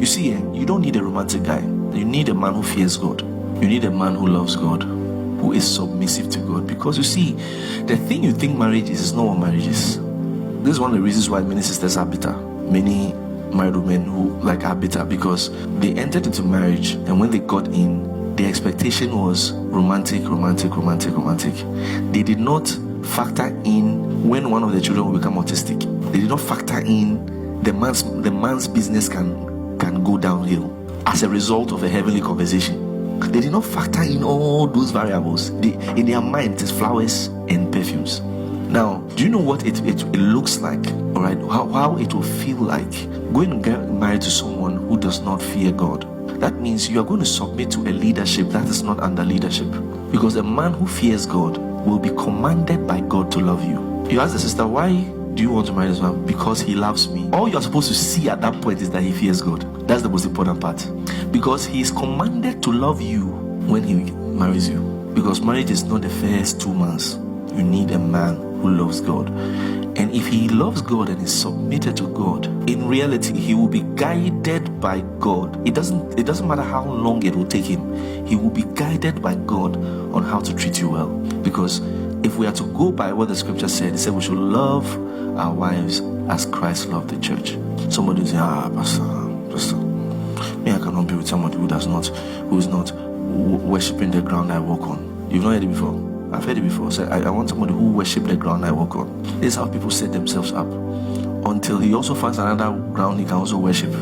You see, you don't need a romantic guy. You need a man who fears God. You need a man who loves God, who is submissive to God. Because you see, the thing you think marriage is not what marriage is. This is one of the reasons why many sisters are bitter. Many married women who are bitter, because they entered into marriage, and when they got in, the expectation was romantic. They did not factor in when one of the children will become autistic. They did not factor in the man's business can go downhill as a result of a heavenly conversation. They did not factor in all those variables. In their mind, it is flowers and perfumes. Now, do you know what it looks like? All right, how it will feel like going to get married to someone who does not fear God. That means you are going to submit to a leadership that is not under leadership. Because a man who fears God will be commanded by God to love you. You ask the sister, why do you want to marry this man? Because he loves me. All you are supposed to see at that point is that he fears God. That's the most important part. Because he is commanded to love you when he marries you. Because marriage is not the first 2 months. You need a man who loves God. And if he loves God and is submitted to God, in reality, he will be guided by God. It doesn't matter how long it will take him. He will be guided by God on how to treat you well. Because if we are to go by what the scripture said, it said we should love our wives as Christ loved the church. Somebody will say, Pastor, me, I cannot be with somebody who is not worshipping the ground I walk on. You've not heard it before? I've heard it before. So I want somebody who worship the ground I walk on. This is how people set themselves up. Until he also finds another ground he can also worship.